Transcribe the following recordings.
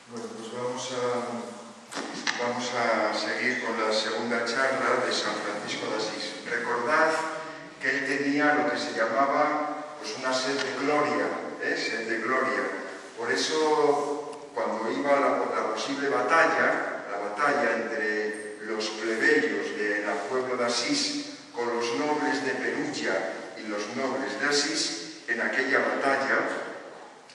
Bueno, pues vamos a seguir con la segunda charla de San Francisco de Asís. Recordad que él tenía lo que se llamaba pues, una sed de gloria, sed de gloria. Por eso, cuando iba la posible batalla, la batalla entre los plebeyos del pueblo de Asís con los nobles de Perugia y los nobles de Asís, en aquella batalla,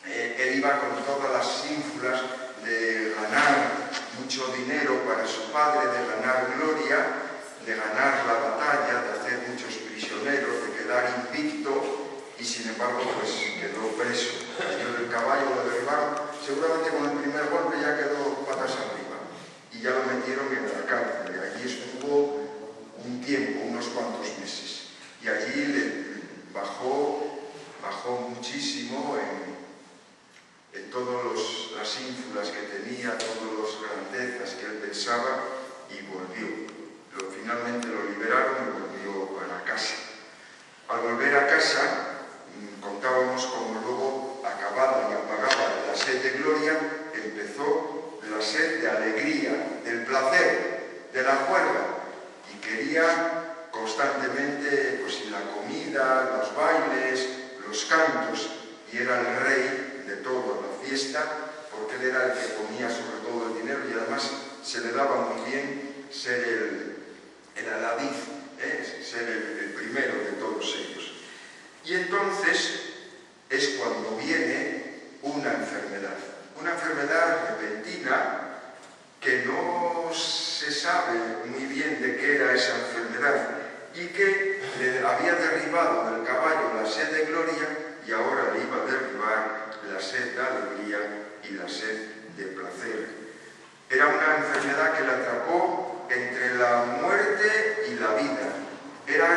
él iba con todas las ínfulas de ganar mucho dinero para su padre, de ganar gloria, de ganar la batalla, de hacer muchos prisioneros, de quedar invicto, y sin embargo pues quedó preso. El caballo lo derribaron, seguramente con el primer golpe ya quedó patas arriba, y ya lo metieron en la cárcel, y allí estuvo un tiempo, unos cuantos meses, y allí le bajó muchísimo en todas las ínfulas que tenía, todas las grandezas que él pensaba, y volvió. Finalmente lo liberaron y volvió para casa. Al volver a casa, contábamos como luego, acabada y apagada la sed de gloria, empezó la sed de alegría, del placer, de la juerga, y quería constantemente, pues la comida, los bailes, los cantos, y era el rey de toda la fiesta, porque él era el que ponía sobre todo el dinero, y además se le daba muy bien ser el aladiz, ser el primero de todos ellos. Y entonces es cuando viene una enfermedad repentina, que no se sabe muy bien de qué era esa enfermedad, y que le había derribado del caballo la sed de gloria, y ahora le iba a derribar la sed de alegría y la sed de placer. Era una enfermedad que la atrapó entre la muerte y la vida.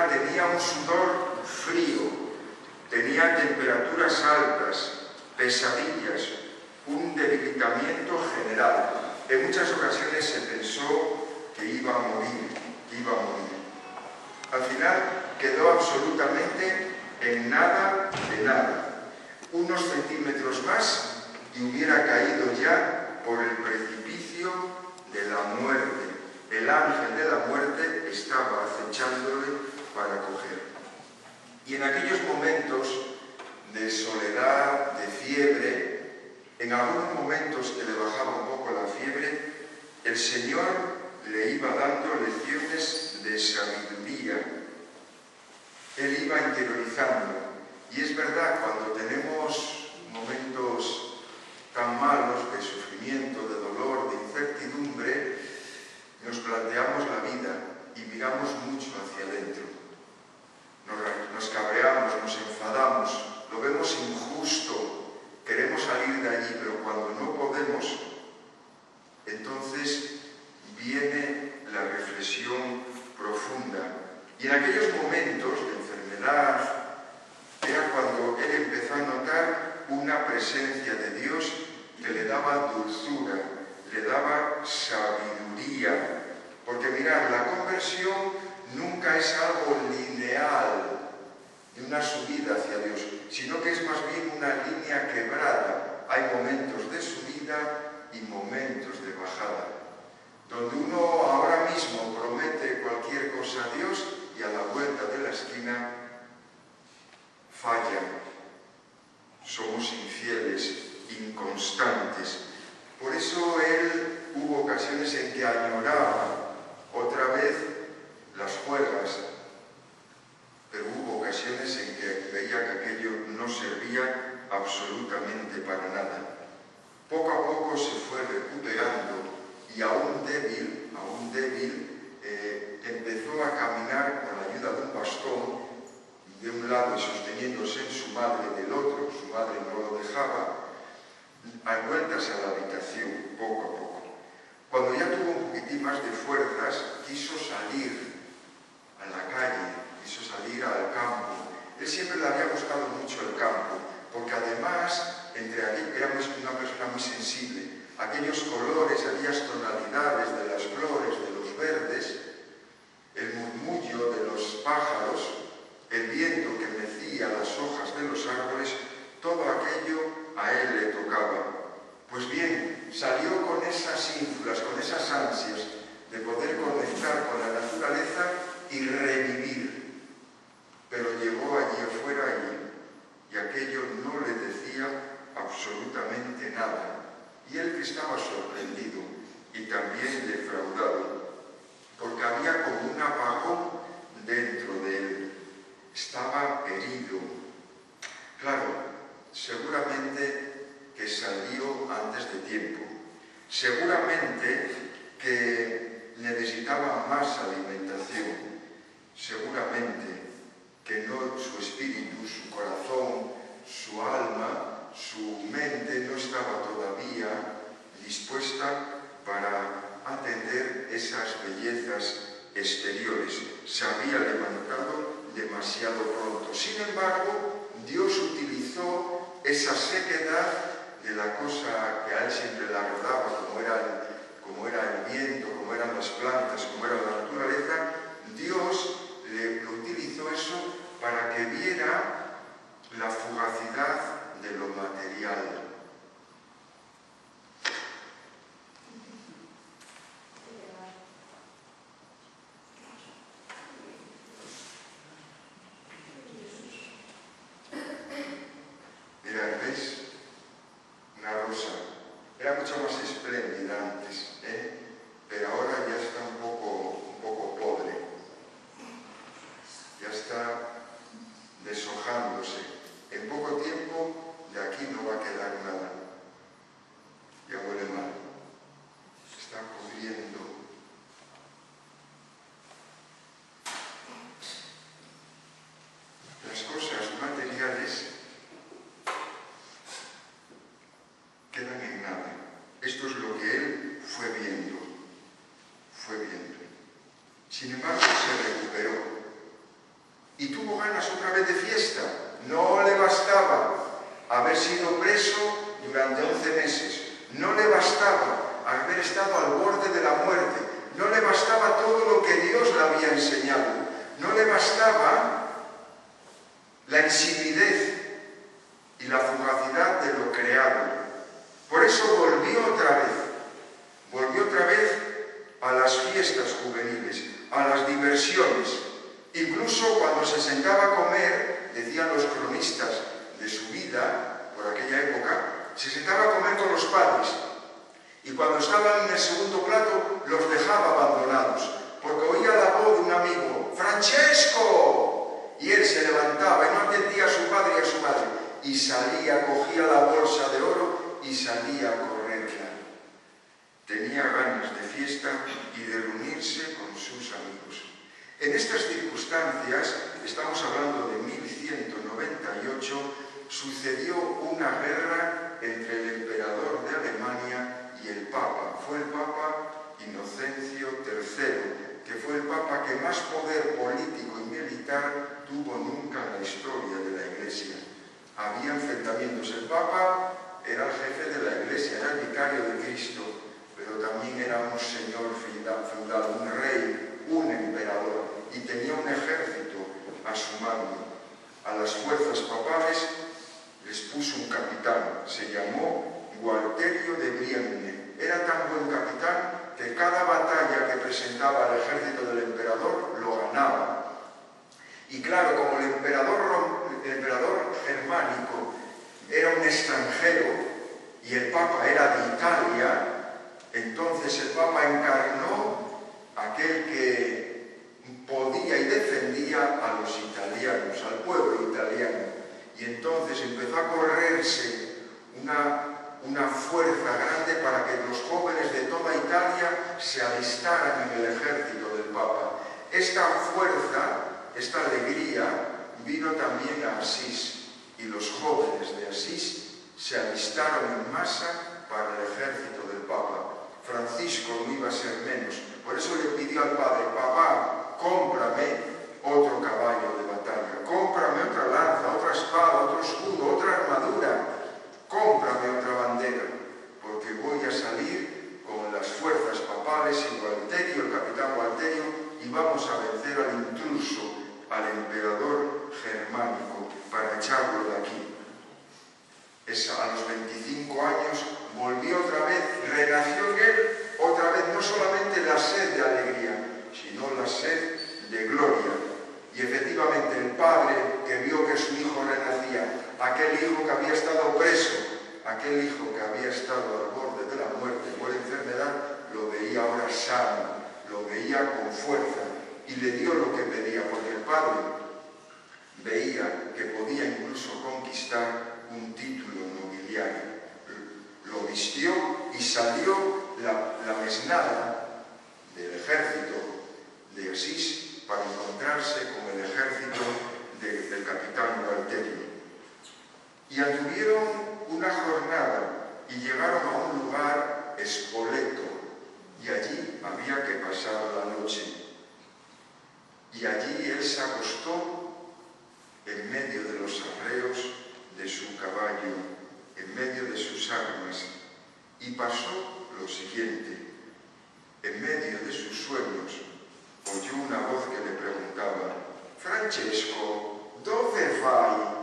Tenía un sudor frío, tenía temperaturas altas, pesadillas, un debilitamiento general. En muchas ocasiones se pensó que iba a morir. Al final quedó absolutamente en nada de nada. Unos centímetros más y hubiera caído ya por el precipicio de la muerte. El ángel de la muerte estaba acechándole para coger. Y en aquellos momentos de soledad, de fiebre, en algunos momentos que le bajaba un poco la fiebre, el Señor le iba dando lecciones de sabiduría. Él iba interiorizando. Y es verdad, cuando tenemos momentos tan malos de sufrimiento, de dolor, de incertidumbre, nos planteamos la vida y miramos mucho hacia adentro. Nos cabreamos, nos enfadamos, lo vemos injusto, queremos salir de allí, pero cuando no podemos, entonces viene la reflexión profunda. Y en aquellos momentos de enfermedad, era cuando él empezó a notar una presencia de Dios que le daba dulzura, le daba sabiduría. Porque mirad, la conversión nunca es algo lineal, de una subida hacia Dios, sino que es más bien una línea quebrada. Hay momentos de subida y momentos de bajada, donde uno ahora mismo promete cualquier cosa a Dios y a la vuelta de la esquina falla. Somos infieles, inconstantes. Por eso él hubo ocasiones en que añoraba otra vez las juergas, pero hubo ocasiones en que veía que aquello no servía absolutamente para nada. Poco a poco se fue recuperando y aún débil, empezó a caminar con la ayuda de un bastón, de un lado y sosteniéndose en su madre del otro, su madre no lo dejaba, a vueltas a la habitación, poco a poco. Cuando ya tuvo un poquitín más de fuerzas, quiso salir a la calle, quiso salir al campo. Él siempre le había gustado mucho el campo, porque además era una persona muy sensible. Aquellos colores, aquellas tonalidades de las flores, de los verdes, el murmullo de los pájaros, el viento que mecía las hojas de los árboles, todo aquello a él le tocaba. Pues bien, salió con esas ínfulas, con esas ansias de poder conectar con la naturaleza y revivir. Pero llegó allí afuera y aquello no le decía absolutamente nada. Y él que estaba sorprendido y también defraudado, porque había como un apagón dentro de él. Estaba herido. Claro, seguramente que salió antes de tiempo. Seguramente que necesitaba más alimentación. Seguramente que no, su espíritu, su corazón, su alma, su mente no estaba todavía dispuesta para atender esas bellezas exteriores. Se había levantado demasiado pronto. Sin embargo, Dios utilizó esa sequedad de la cosa que a él siempre le agradaba, como era el viento, como eran las plantas, como era la naturaleza. Dios le utilizó eso para que viera la fugacidad de lo material. Mirad, ¿veis? Una rosa. Era mucho más espléndida antes, pero ahora ya está un poco pobre. Ya está deshojándose. En poco tiempo de aquí no va a quedar nada. Ya huele mal. Se está pudriendo. Las cosas materiales quedan en nada. Esto es lo que él fue viendo. Sin embargo, se recuperó y tuvo ganas otra vez de fiesta. No le bastaba haber sido preso durante 11 meses. No le bastaba haber estado al borde de la muerte. No le bastaba todo lo que Dios le había enseñado. No le bastaba la insipidez y la fugacidad de lo creado. Por eso volvió otra vez a las fiestas juveniles, a las diversiones. Incluso cuando se sentaba a comer, decían los cronistas de su vida, por aquella época, se sentaba a comer con los padres. Y cuando estaban en el segundo plato, los dejaba abandonados, porque oía la voz de un amigo, ¡Francesco! Y él se levantaba y no atendía a su padre y a su madre. Y salía, cogía la bolsa de oro y salía a correrla. Tenía ganas de fiesta y de reunirse con sus amigos. En estas circunstancias, estamos hablando de 1198, sucedió una guerra entre el emperador de Alemania y el Papa. Fue el Papa Inocencio III, que fue el Papa que más poder político y militar tuvo nunca en la historia de la Iglesia. Había enfrentamientos. El Papa era el jefe de la Iglesia, era el vicario de Cristo, pero también era un señor feudal, un rey, un emperador, y tenía un ejército a su mando. A las fuerzas papales les puso un capitán, se llamó Gualterio de Brienne. Era tan buen capitán que cada batalla que presentaba al ejército del emperador lo ganaba. Y claro, como el emperador germánico era un extranjero y el Papa era de Italia, entonces el Papa encarnó aquel que podía y defendía a los italianos, al pueblo italiano. Y entonces empezó a correrse una fuerza grande para que los jóvenes de toda Italia se alistaran en el ejército del Papa. Esta fuerza, esta alegría, vino también a Asís, y los jóvenes de Asís se alistaron en masa para el ejército del Papa. Francisco no iba a ser menos. Por eso le pidió al padre: papá, cómprame otro caballo de batalla, cómprame otra lanza, otra espada, otro escudo, otra armadura, cómprame otra bandera, porque voy a salir con las fuerzas papales y Gualterio, el capitán Gualterio, y vamos a vencer al intruso, al emperador germánico, para echarlo de aquí. A los 25 años volvió otra vez nació en él otra vez no solamente la sed de alegría, sino la sed de gloria. Y efectivamente el padre que vio que su hijo renacía, aquel hijo que había estado preso, aquel hijo que había estado al borde de la muerte por enfermedad, lo veía ahora sano, lo veía con fuerza y le dio lo que pedía, porque el padre veía que podía incluso conquistar un título nobiliario. Lo vistió y salió la mesnada del ejército de Asís para encontrarse con el ejército del capitán Gualterio. Y anduvieron una jornada y llegaron a un lugar Spoleto, y allí había que pasar la noche. Y allí él se acostó en medio de los arreos de su caballo, en medio de sus armas, y pasó lo siguiente: en medio de sus sueños oyó una voz que le preguntaba: Francesco, ¿dónde vai?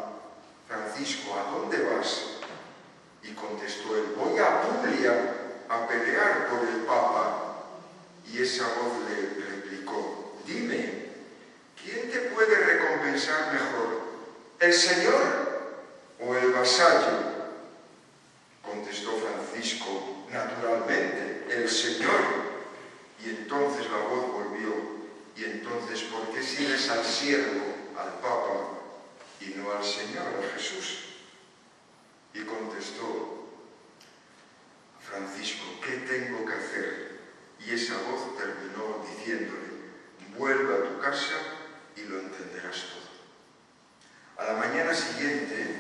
Francisco, ¿a dónde vas? Y contestó él: voy a Puglia a pelear por el Papa. Y esa voz le replicó: dime, ¿quién te puede recompensar mejor, el Señor o el vasallo? Contestó Francisco: naturalmente, el Señor. Y entonces la voz volvió: y entonces, ¿por qué sigues al siervo, al Papa, y no al Señor, a Jesús? Y contestó Francisco: ¿qué tengo que hacer? Y esa voz terminó diciéndole: vuelve a tu casa y lo entenderás todo. A la mañana siguiente,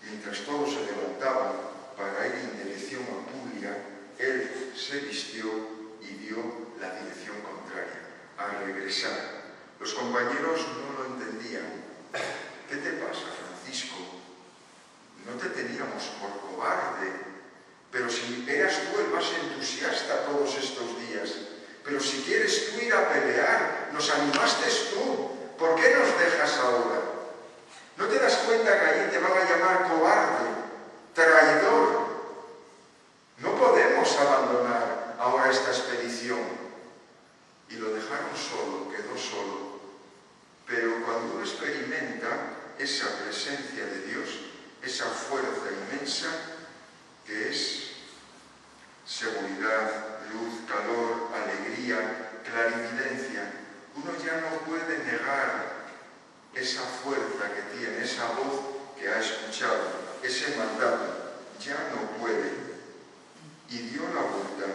mientras todos se levantaban para ir en dirección a Puglia, él se vistió y dio la dirección contraria, a regresar. Los compañeros no lo entendían. ¿Qué te pasa, Francisco? No te teníamos por cobarde, pero si eras tú el más entusiasta todos estos días, pero si quieres tú ir a pelear, nos animaste tú, ¿por qué nos dejas ahora? ¿No te das cuenta que allí te van a llamar cobarde, traidor? No podemos abandonar ahora esta expedición. Y lo dejaron solo, quedó solo. Pero cuando uno experimenta esa presencia de Dios, esa fuerza inmensa que es seguridad, luz, calor, alegría, clarividencia, uno ya no puede negar esa fuerza que tiene, esa voz que ha escuchado, ese mandato, ya no puede. Y dio la vuelta.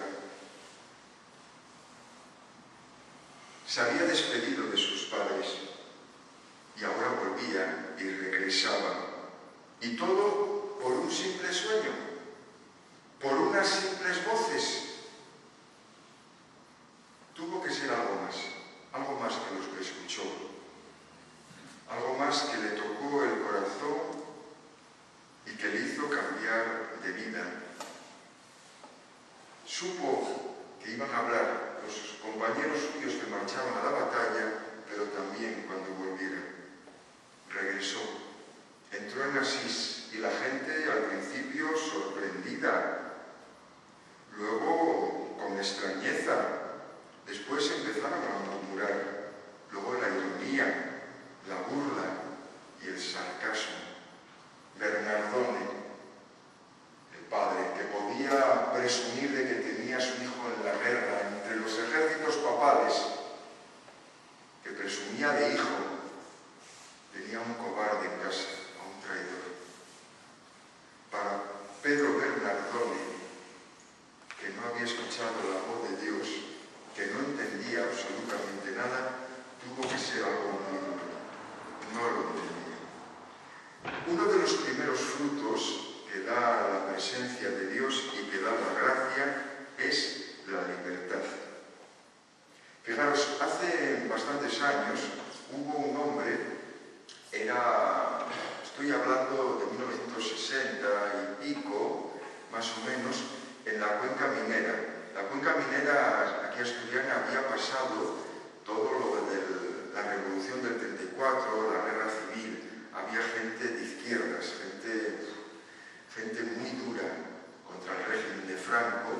Se había despedido de sus padres y ahora volvía y regresaba. Y todo por un simple sueño, por unas simples voces. Tuvo que ser algo más que lo que escuchó, algo más que le tocó el corazón y que le hizo cambiar de vida. Supo que iban a hablar los compañeros suyos que marchaban a la batalla, pero también cuando volviera. Regresó, entró en Asís y la gente al principio sorprendida, luego con extrañeza, después empezaron a murmurar, luego la ironía, la burla y el sarcasmo. Bernardone, el padre, que podía presumir de que tenía a su hijo en la guerra entre los ejércitos papales, que presumía de hijo, tenía un cobarde en casa, a un traidor. Para Pedro Bernardone, que no había escuchado la voz de Dios, que no entendía absolutamente nada, tuvo que ser algo muy duro. No lo entendía. Uno de los primeros frutos que da la presencia de Dios y que da la gracia es la libertad. Fijaros, hace bastantes años hubo un hombre, estoy hablando de 1960 y pico, más o menos, en la cuenca minera. La cuenca minera aquí asturiana había pasado todo lo de la revolución del 34, la guerra civil. Había gente de izquierdas, gente muy dura contra el régimen de Franco,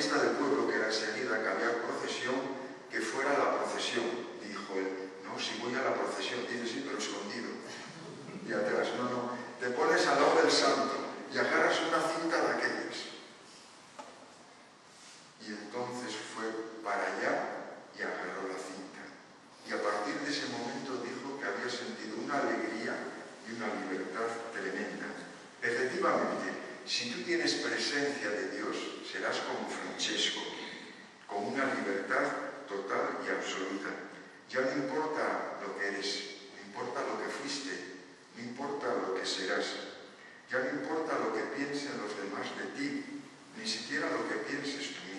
fiesta del pueblo, que era enseguida, que había procesión, que fuera la procesión. Dijo él, no, si voy a la procesión, dice, sí, pero escondido. Y atrás, no, te pones al lado del santo y agarras una cinta de aquellas. Y entonces fue para allá y agarró la cinta. Y a partir de ese momento dijo que había sentido una alegría y una libertad tremenda. Efectivamente, si tú tienes presencia de Dios, serás como Francesco, con una libertad total y absoluta. Ya no importa lo que eres, no importa lo que fuiste, no importa lo que serás, ya no importa lo que piensen los demás de ti, ni siquiera lo que pienses tú